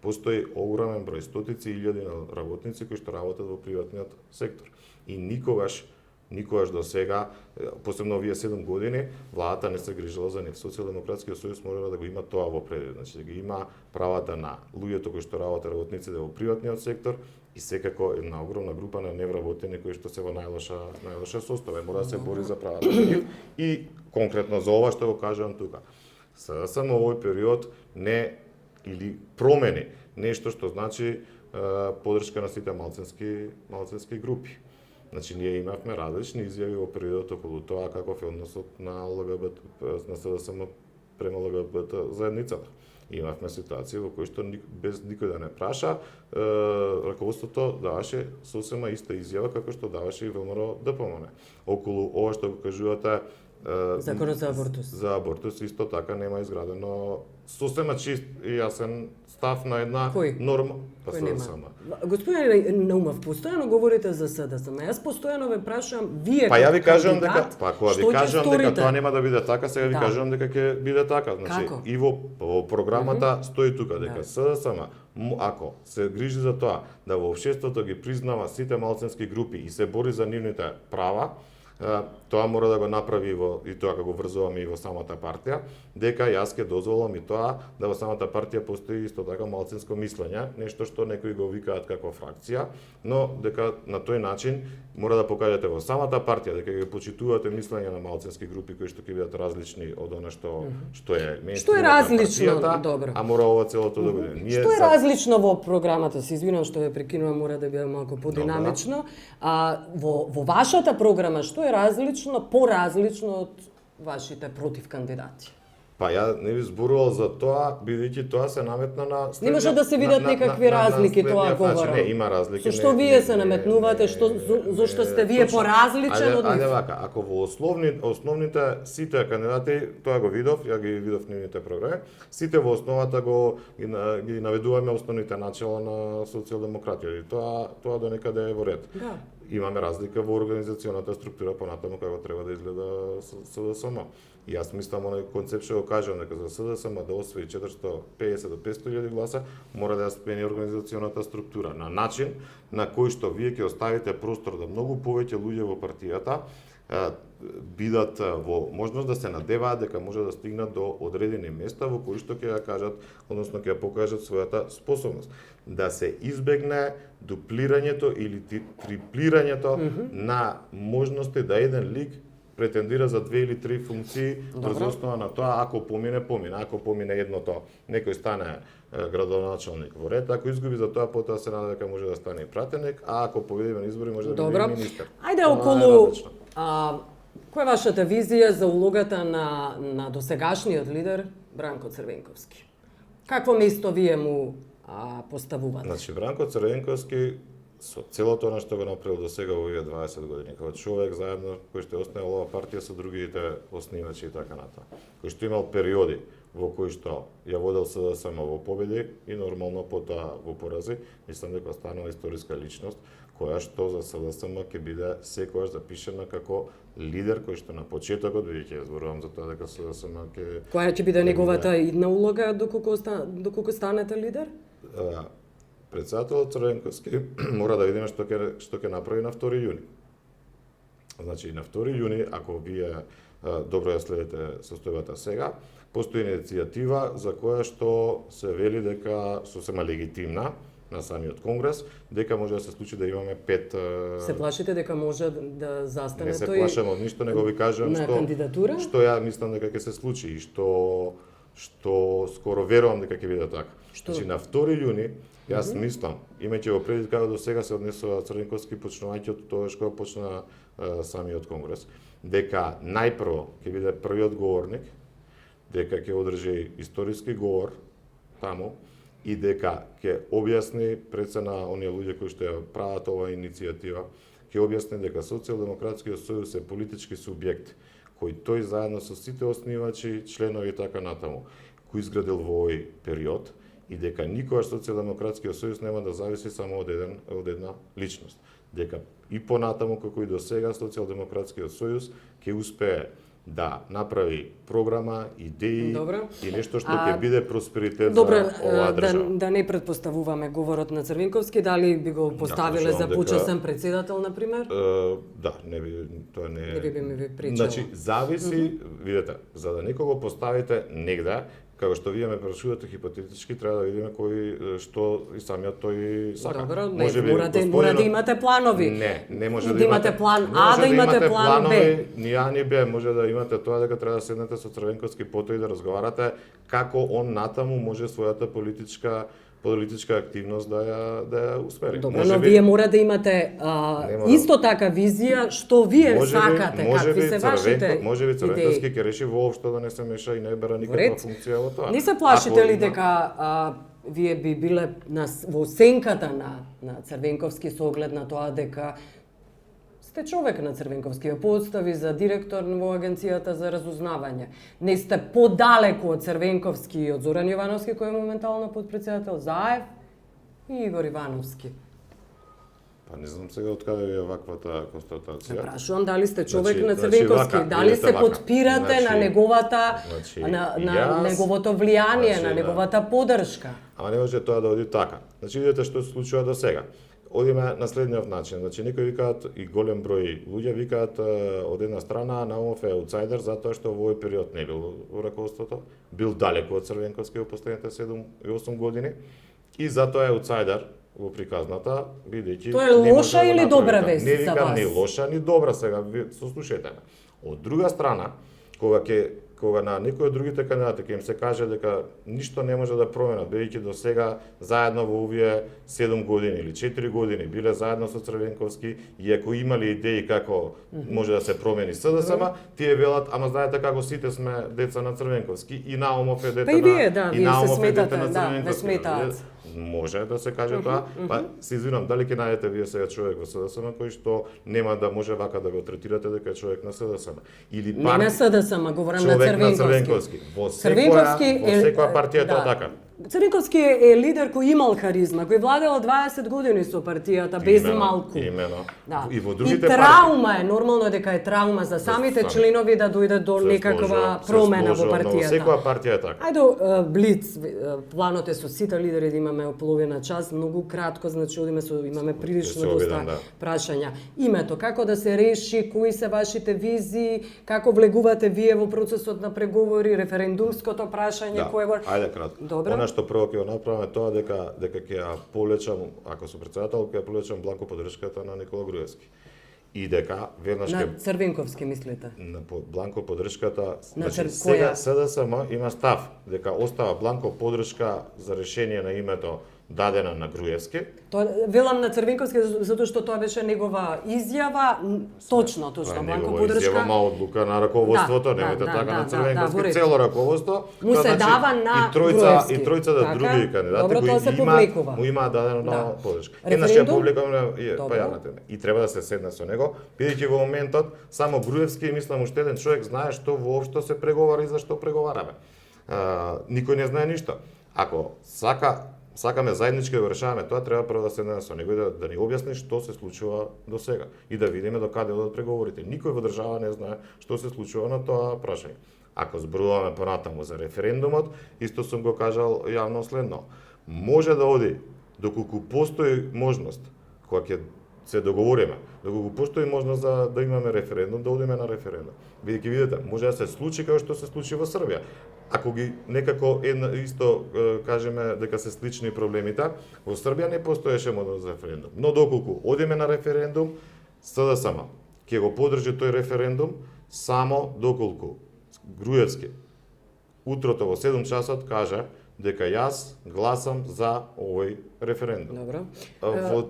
Постои огромен број, стотици илјади работници кои што работат во приватниот сектор. И никогаш до сега, посебно овие 7 години, владата не се грижила за нив. Социјалдемократскиот сојуз мора да го има тоа во предвид, значи да ги има правата на луѓето кои што работат, работниците во приватниот сектор и секако една огромна група на невработени кои што се во најлоша состојба. Мора да се бори за правата на нив. И конкретно за ова што го кажувам тука. Само овој период не или промени нешто што значи поддршка на сите малцински групи. Значи, ние имавме различни изјави во периодот околу тоа каков е односот на ЛГБТ, на СДСМ према ЛГБТ заедницата. Имавме ситуација во кои што без никој да не праша, раководството даваше сосема иста изјава како што даваше и ВМРО ДПМН. Околу ова што го кажувате Законот за абортус. За абортус исто така нема изградено сосема чист и јасен став на една норма. Кој нема? Господин Наумов, постојано говорите за СДСМ. Јас постојано ве прашам, вие ја ви кажувам дека, кога ви кажувам дека тоа нема да биде така, сега ви кажувам дека ќе биде така. Значи, и во програмата стои тука дека СДСМ, ако се грижи за тоа да во општеството ги признава сите малцински групи и се бори за нивните права, тоа мора да го направи и тоа како врзуваме и во самата партија, дека јас ќе дозволам и тоа да во самата партија постои исто така малцинско мислење, нешто што некои го викаат како фракција, но дека на тој начин мора да покажете во самата партија дека ги почитувате мислење на малцински групи кои што ќе бидат различни од она што е мејнстрим. Што е различно, добро. А мора ова целото да биде. Што е различно во програмата? Се извинувам што ве прекинувам, мора да биде малку подинамично. Во вашата програма што е различно, поразлично од вашите против кандидати? Па ја не ви зборувал за тоа, бидејќи тоа се наметна на не може да се видат некакви разлики, тоа говорам. Не, има разлики. Со што вие се наметнувате, зошто сте вие поразличен од нив? Ајде вака, ако во основните сите кандидати, тоа го видов, ја ги видов нивните програми, сите во основата ги наведуваме основните начела на социјалдемократија. Тоа до некаде е во ред. Да. Имаме разлика во организационата структура понатаму како треба да изгледа СДСМ. И јас мислам оној концепт што го кажам дека за СДСМ да освои 450 до 500.000 гласа, мора да ја смени организационата структура на начин на кој што вие ќе оставите простор да многу повеќе луѓе во партијата бидат во можност да се надеваат дека може да стигнат до одредени места во кои што ќе ја кажат, односно ќе ја покажат својата способност. Да се избегне дуплирањето или триплирањето на можности да еден лик претендира за 2 или 3 функции врз основа на тоа ако помине. Ако помине едното, некој стане градоначалник во ред, ако изгуби за тоа, потоа се нада дека може да стане и пратеник, а ако победи на избори може да биде министер. Ајде околу која е вашата визија за улогата на досегашниот лидер Бранко Црвенковски? Какво место вие му поставувате? Значи Бранко Црвенковски со целото она што го направил до сега во овие 20 години, како човек заедно кој што основал оваа партија со другите основачи и така натаму, кој што имал периоди во кои што ја водел СДСМ во победи и нормално потоа во порази, мислам дека станала историска личност која што за СДСМ ќе биде секогаш запишана како лидер кој што на почетокот, бидејќи ја зборувам за тоа дека СДСМ ќе која ќе биде неговата идна улога доколку станете лидер? Председателот Црвенковски мора да видиме што ќе направи на 2 јуни. Значи на 2 јуни, ако вие добро ја следите состојбата сега, постои иницијатива за која што се вели дека сосема легитимна на самиот конгрес, дека може да се случи да имаме 5 Се плашите дека може да застане тој? Не се тој плашам од ништо, него ви кажам што ја мислам дека ќе се случи и што скоро верувам дека ќе биде така. Значи на 2 јуни јас мислам, имајќи во предвид како до сега се однесува Црвенковски почнувајќи од тоа што почна самиот конгрес, дека најпрво ќе биде првиот говорник, дека ќе одржи историски говор таму и дека ќе објасни пред се на оние луѓе кои што ја прават оваа иницијатива, ќе објасни дека Социјалдемократскиот сојуз е политички субјект кој тој заедно со сите основачи, членови и така натаму, кој изградил во овој период и дека никогаш Социјалдемократскиот сојуз нема да зависи само од една личност. Дека и понатаму како и до сега Социјалдемократскиот сојуз ќе успее да направи програма, идеи Добро. и нешто што ќе биде просперитет Добро, за оваа држава. да не предпоставуваме говорот на Црвенковски, дали би го поставиле за почесен председател, например? Да, не би, тоа не Не би ми пречело. Значи, зависи, видете, за да некого поставите негде, како што вие ме прашувате хипотетички, треба да видиме кој што и самиот тој сака. Добро, мора да имате планови. Не може да имате план А, да имате план Б. Ни А, ни Б, може да имате тоа дека треба да седнете со Црвенковски потоа и да разговарате како он натаму може својата политичка активност да ја успери. Добро, но вие мора да имате исто така визија што вие сакате, какви се вашите може би Црвенковски идеи. ќе реши воопшто да не се меша и не бера никаква функција во тоа. Не се плашите ли дека вие би биле во сенката на Црвенковски со оглед на тоа дека сте човек на Црвенковски, ја постави за директор во Агенцијата за разузнавање. Не сте подалеку од Црвенковски и од Зоран Јовановски, кој е моментално подпредседател, Заев и Игор Ивановски. Па не знам сега од каде ви е ваквата констатација. Прашувам дали сте човек на Црвенковски, дали се подпирате на неговата на неговото влијание, на неговата поддршка. Ама не може тоа да оди така. Значи видите што се случува до сега. Одиме на следниот начин. Значи некои викаат и голем број луѓе викаат од една страна Наумов е аутсайдер затоа што во овој период не бил во раковството, бил далеку од Црвенковски во последните 7 и 8 години и затоа е аутсайдер во приказната, бидејќи тоа е лоша или добра вест за вас? Не викам ни лоша ни добра, сега сослушајте ме. Од друга страна, кога на некои од другите кандидати ќе им се каже дека ништо не може да променат, бидејќи до сега заедно во овие 7 години или 4 години биле заедно со Црвенковски и ако имали идеи како може да се промени СДСМ, тие велат, ама знаете како сите сме деца на Црвенковски и Наумов е дете на и Наумов е дете на Црвенковски. Да, сметаат. Може да се каже тоа, па се извинам, дали ќе најдете вие сега човек во СДСМ кој што нема да може вака да го третирате дека е човек на СДСМ или не на СДСМ, говорам на Црвенковски. Во секоја партија тоа така. Црвенковски е лидер кој имал харизма, кој владеал 20 години со партијата без малку. Имено. Да. И во другите и траума е, нормално дека е траума за самите членови да дојдат до некаква промена во партијата. Во секоја партија е така. Ајде блиц, планот е со сите лидери да имаме половина час, многу кратко, значи имаме прилично доста прашања. Името, како да се реши, кои се вашите визии, како влегувате вие во процесот на преговори, референдумското прашање, кое го... Ајде кратко. Добро. Она што прво ќе го направиме тоа дека ќе ја полечам, ако сум председател, ќе ја полечам бланко поддршката на Никола Груевски. И дека веднаш на Црвенковски мислите? На бланко поддршката, значи сега СДСМ има став дека остава бланко поддршка за решение на името дадена на Груевски. Тоа велам на Црвенковски затоа што тоа беше негова изјава, точно, бланко поддршка. Изјава ма одлука на раководството, немете така на Црвенковски, цело раководство. Му се дава на Груевски. И тројца други кандидати кои му имаат дадено на поддршка. Еднаш ја публикуваме па јавната. И треба да се седне со него, бидејќи во моментот само Груевски, мислам уште еден човек знае што воопшто се преговара и за што преговараме. Никој не знае ништо. Ако сакаме заеднички да го решаваме тоа, треба прво да седнеме со него и да ни објасни што се случува до сега и да видиме до каде одат преговорите. Никој во држава не знае што се случува на тоа прашање. Ако зборуваме понатаму за референдумот, исто сум го кажал јавно следно. Може да оди доколку постои можност, кога ќе се договориме, доколку постои можност да имаме референдум, да одиме на референдум. Бидејќи видите, може да се случи како што се случи во Србија. Ако ги некако исто кажеме дека се слични проблемите, во Србија не постоеше можност за референдум. Но доколку одиме на референдум, СДСМ ќе го поддржи тој референдум само доколку Груевски утрото во 7 часот каже дека јас гласам за овој референдум. Добро. Во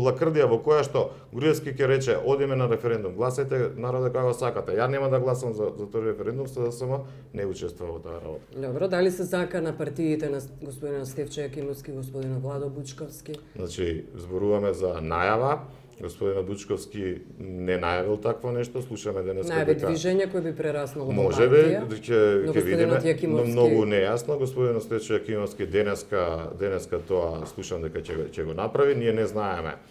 лакрдија во која што Груевски ќе рече одиме на референдум, гласајте народе како сакате. Ја нема да гласам за тој референдум, за да само не учествува во таа работа. Добро, дали се зака на партиите на господина Стефче Јакимовски, господина Владо Бучковски? Значи, зборуваме за најава. Господинот Бучковски не најавил такво нешто, слушаме денеска дека... Најави движење кој би прераснало во партија. Може би, ќе видиме, но многу нејасно. Господинот Стефче Јакимовски денеска тоа слушам дека ќе го направи. Ние не знаеме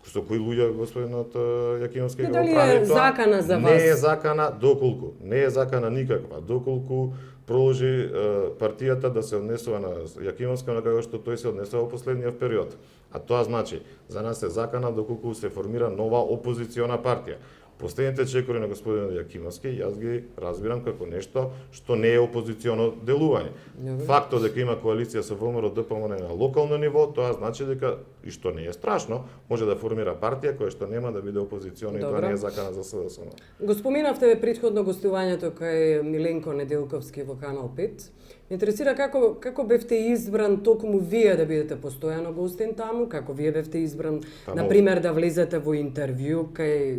Со кои луѓе господинот Јакимовски го дали прави е тоа? закана за вас? Не е закана доколку, не е закана никаква, доколку продолжи партијата да се однесува на Јакимовска на како што тој се однесува во последниот период. А тоа значи, за нас е закана доколку се формира нова опозициона партија. Последните чекори на господин Јакимовски, јас ги разбирам како нешто што не е опозиционо делување. Фактот дека има коалиција со ВМРО ДПМН на локално ниво, тоа значи дека, и што не е страшно, може да формира партија која што нема да биде опозициона и тоа не е закана за СДСМ. Го споминавте претходно гостувањето кај Миленко Неделковски во Канал 5. Ме интересира како бевте избран токму вие да бидете постојано гостин таму, како вие бевте избран, на пример, да влезете во интервју кај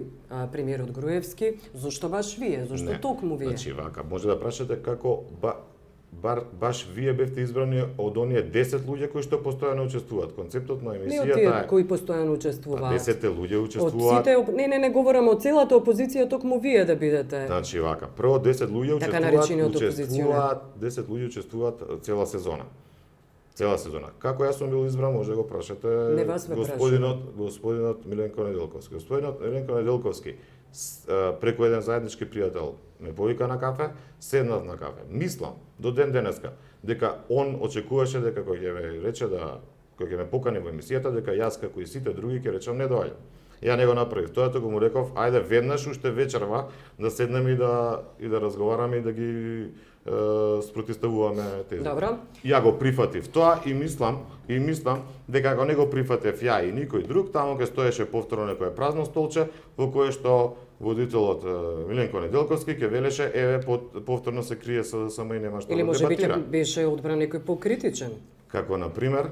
премиерот Груевски, зошто баш вие, зошто токму вие? Значи вака, може да прашате како баш вие бевте избрани од оние 10 луѓе кои што постојано учествуваат. Концептот на емисијата не од тие кои постојано учествуваат. 10 луѓе учествуваат. Од сите, не говорам од целата опозиција, токму вие да бидете. Значи вака, прво 10 луѓе учествуваат 10 луѓе учествуваат цела сезона. Цела сезона. Како јас сум бил избран, може го прашате господинот Миленко Неделковски. Господинот Миленко Неделковски преку еден заеднички пријател ме повика на кафе, седнав на кафе. Мислам до ден денеска дека он очекуваше дека кој ќе ме рече кој ќе ме покани во емисијата, дека јас како и сите други ќе речам не доаѓам. Ја не го направив тоа, тоа го му реков, ајде веднаш уште вечерва да седнеме и да разговараме и да ги спротивставуваме тези. Добро. Ја го прифатив тоа и мислам дека ако не го прифатев ја и никој друг, таму ќе стоеше повторно некое празно столче во кое што водителот Миленко Неделковски ќе велеше еве повторно се крие СДСМ и нема што да дебатира. Или можеби ќе беше одбран некој покритичен. Како на пример,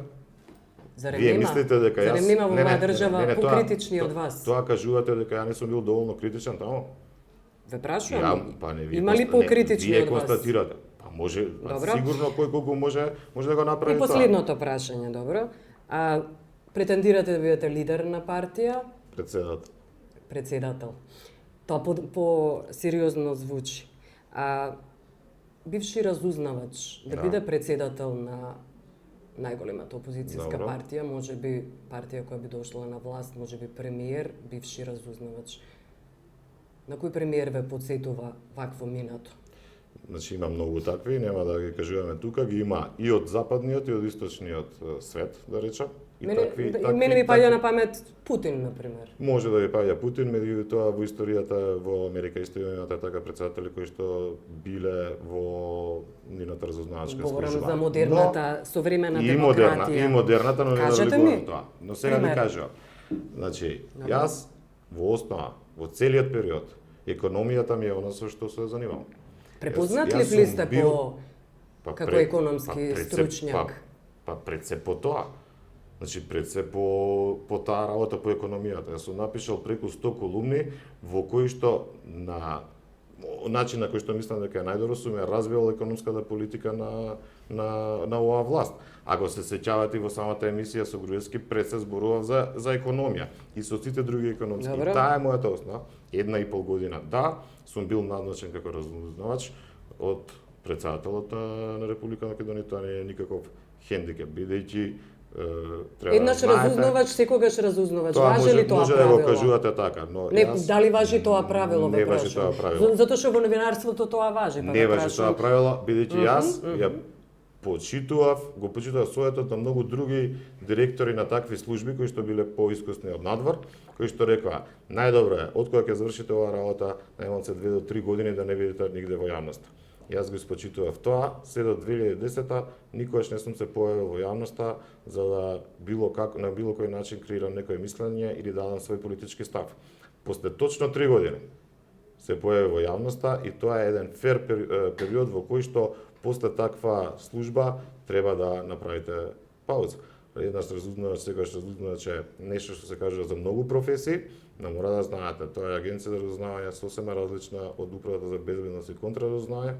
вие мислите дека јас нема во моја држава покритични од вас. Тоа кажувате дека ја не сум бил доволно критичен таму. Ве прашувам. Има ли покритични од вас? Вие констатирате. Па може, сигурно кој колку може да го направи тоа. И последното прашање, добро. Претендирате да бидете лидер на партија? Председател. Тоа по сериозно звучи. Бивши разузнавач да биде председател на најголемата опозицијска партија, можеби партија која би дошла на власт, можеби премиер, бивши разузнавач. На кој премиер ве потсетува вакво минато? Значи има многу такви, нема да ги кажуваме тука, ги има и од западниот и од источниот свет, да речам. Мене ми паѓа на памет Путин, например. Може да ви паѓа Путин, меѓутоа во историјата во Америка исто имате така председатели кои што биле во нивната разузнавачка служба. Говорам за модерната, современа демократија. И модерната, но не да говорам тоа. Но сега ви кажувам. Значи, јас во основа, во целиот период, економијата ми е она со што се занимавам. Препознат ли сте како економски стручњак? Пред се по тоа. Значи, пред се по таа работа по економијата. Јас сум напишал преку 100 колумни во кои што на начин на кој што мислам дека е најдобро сум ја развил економската политика на оваа власт. Ако се сеќавате во самата емисија со Груевски, пред се зборував за економија и со сите други економски. И таа е мојата основа. 1,5 година. Да, сум бил назначен како разузнавач од председателот на Република Македонија, тоа не е никаков хендикеп, бидејќи еднаш разузнавач, секогаш разузнавач. Важи ли тоа правило? Може да го кажувате така, но дали важи тоа правило? Не важи тоа правило. Затоа што во новинарството тоа важи. Не важи тоа правило, бидејќи јас ја го почитував советот на многу други директори на такви служби кои што биле поискусни од надвор, кои што рекоа, најдобро е, откога ќе завршите оваа работа, најмалку 2 до 3 години да не видите нигде во јавноста. Јас го испочитував тоа, се до 2010-та никогаш не сум се појавил во јавноста за да на било кој начин креирам некое мислење или да дадам свој политички став. После точно 3 години се појави во јавноста и тоа е еден фер период во кој што после таква служба треба да направите пауза. Еднаш разузнавач, секогаш разузнавач е нешто што се кажува за многу професии, но мора да знаете, тоа е агенција за разузнавање сосема различна од управата за безбедност и контраразузнавање,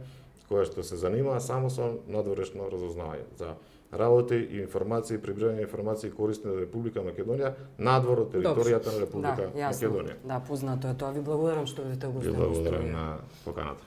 која што се занимава само со надворешно разузнавање за работи и информации, прибирање информации корисни за Република Македонија надвор од територијата на Република Македонија. Да, познато е тоа. Ви благодарам што бидете гостин. Ви благодарам на поканата.